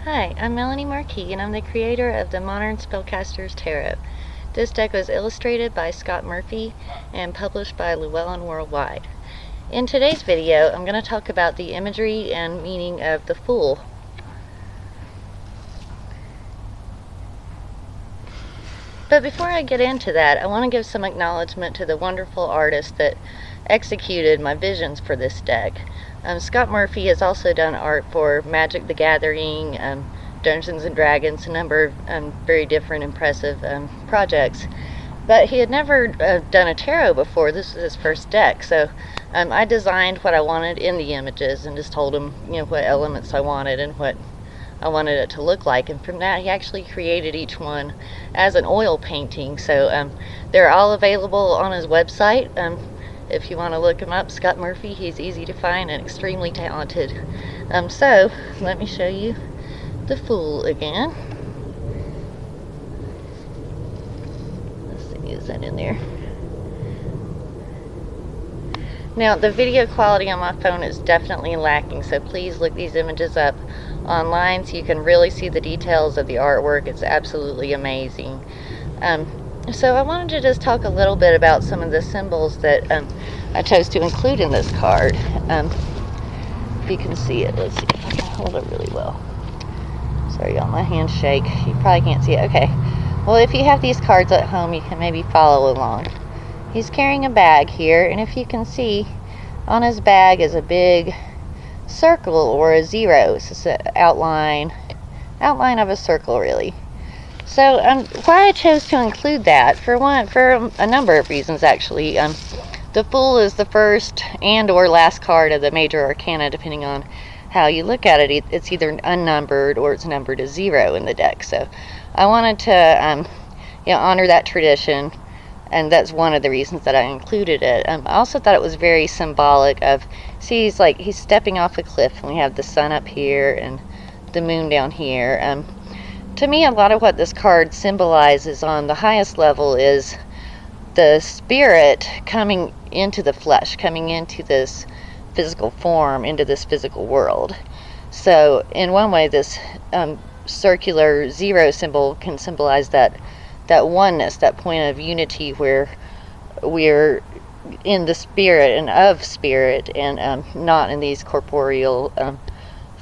Hi, I'm Melanie Marquis, and I'm the creator of the Modern Spellcaster's Tarot. This deck was illustrated by Scott Murphy and published by Llewellyn Worldwide. In today's video, I'm going to talk about the imagery and meaning of the Fool. But before I get into that, I want to give some acknowledgement to the wonderful artist that executed my visions for this deck. Scott Murphy has also done art for Magic the Gathering, Dungeons and Dragons, a number of very different impressive projects. But he had never done a tarot before. This was his first deck, so I designed what I wanted in the images and just told him, what elements I wanted and what I wanted it to look like, and from that he actually created each one as an oil painting. So they're all available on his website. If you want to look him up, Scott Murphy, he's easy to find and extremely talented. So let me show you the Fool again. Let's see, is that in there? Now, the video quality on my phone is definitely lacking, so please look these images up online so you can really see the details of the artwork. It's absolutely amazing. So I wanted to just talk a little bit about some of the symbols that I chose to include in this card. If you can see it, let's see if I can hold it really well. Sorry y'all, my hands shake. You probably can't see it. Okay. Well, if you have these cards at home, you can maybe follow along. He's carrying a bag here, and if you can see, on his bag is a big circle or a zero. It's just an outline of a circle, really. So why I chose to include that, for a number of reasons actually. The Fool is the first and or last card of the major arcana, depending on how you look at it. It's either unnumbered or it's numbered as 0 in the deck. So I wanted to honor that tradition, and that's one of the reasons that I included it. I also thought it was very symbolic of, see, he's stepping off a cliff, and we have the sun up here and the moon down here. To me, a lot of what this card symbolizes on the highest level is the spirit coming into the flesh, coming into this physical form, into this physical world. So in one way, this circular 0 symbol can symbolize that oneness, that point of unity where we're in the spirit and of spirit, and not in these corporeal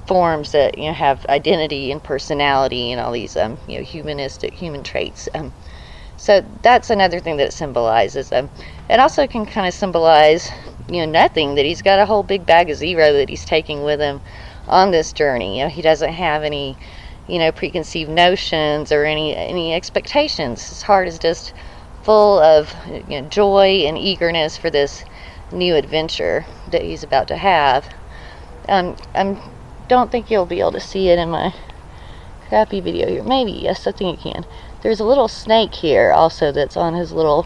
forms that have identity and personality and all these humanistic human traits. So that's another thing that it symbolizes. It also can kind of symbolize nothing, that he's got a whole big bag of 0 that he's taking with him on this journey. He doesn't have any preconceived notions or any expectations. His heart is just full of joy and eagerness for this new adventure that he's about to have. Don't think you'll be able to see it in my crappy video here. Maybe, yes, I think you can. There's a little snake here also that's on his little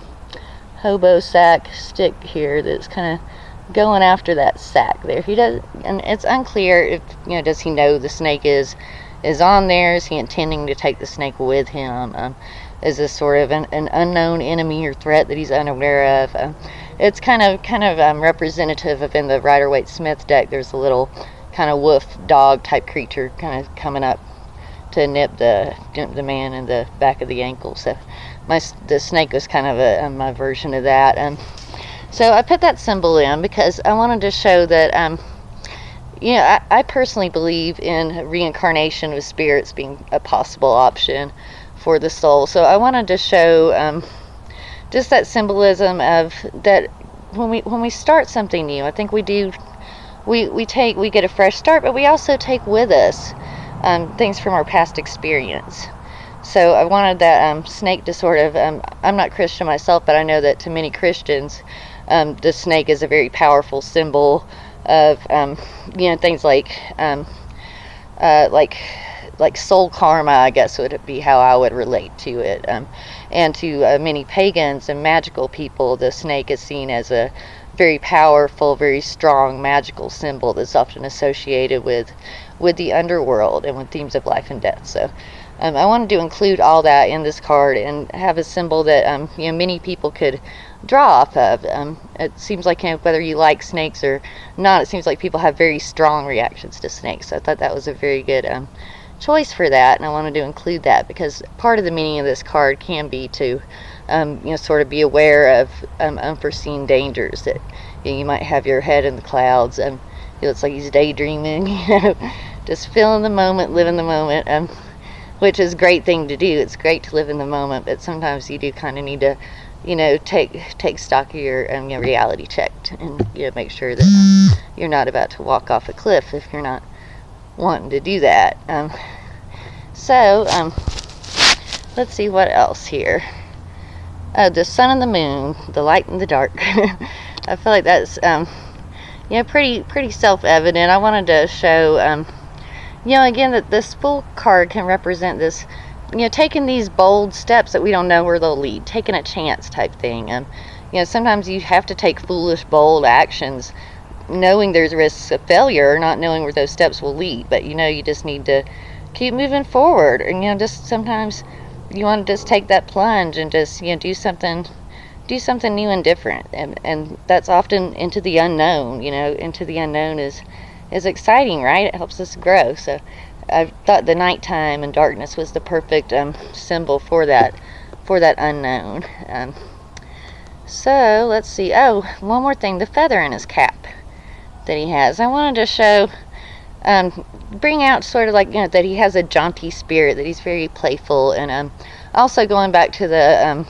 hobo sack stick here that's kind of going after that sack there. He does, and it's unclear if does he know the snake is on there? Is he intending to take the snake with him? Is this sort of an unknown enemy or threat that he's unaware of? It's kind of representative of, in the Rider-Waite-Smith deck, there's a little kind of wolf dog type creature kind of coming up to nip the man in the back of the ankle. So the snake was kind of my version of that. So I put that symbol in because I wanted to show that I personally believe in reincarnation with spirits being a possible option for the soul. So I wanted to show just that symbolism of that when we start something new. I think we do. We get a fresh start, but we also take with us things from our past experience. So I wanted that snake to sort of, I'm not Christian myself, but I know that to many Christians, the snake is a very powerful symbol of things like soul karma, I guess would be how I would relate to it. And to many pagans and magical people, the snake is seen as a very powerful, very strong magical symbol that's often associated with the underworld and with themes of life and death. So I wanted to include all that in this card and have a symbol that many people could draw off of. It seems like whether you like snakes or not, it seems like people have very strong reactions to snakes. So I thought that was a very good choice for that, and I wanted to include that because part of the meaning of this card can be to sort of be aware of unforeseen dangers, that you might have your head in the clouds. It's like he's daydreaming, just feeling the moment, living the moment, which is a great thing to do. It's great to live in the moment, but sometimes you do kind of need to, take stock of your reality check, and make sure that you're not about to walk off a cliff if you're not wanting to do that. So let's see what else here. The sun and the moon, the light and the dark. I feel like that's pretty self-evident. I wanted to show again that this Fool card can represent this, taking these bold steps that we don't know where they'll lead, taking a chance type thing. Sometimes you have to take foolish, bold actions, knowing there's risks of failure, not knowing where those steps will lead. But you just need to keep moving forward, and just sometimes you want to just take that plunge and just do something new and different, and that's often into the unknown. Into the unknown is exciting, right? It helps us grow. So I thought the nighttime and darkness was the perfect symbol for that unknown. So let's see. Oh, one more thing, the feather in his cap that he has. I wanted to show, bring out sort of like, that he has a jaunty spirit, that he's very playful, and also going back to the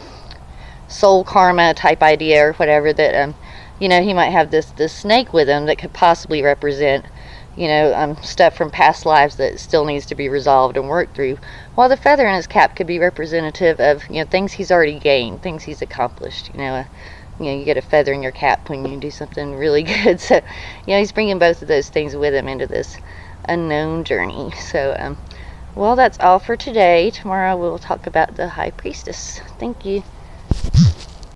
soul karma type idea or whatever, that he might have this snake with him that could possibly represent stuff from past lives that still needs to be resolved and worked through, while the feather in his cap could be representative of things he's already gained, things he's accomplished. You get a feather in your cap when you do something really good. So he's bringing both of those things with him into this unknown journey. So well, that's all for today. Tomorrow we'll talk about the High Priestess. Thank you.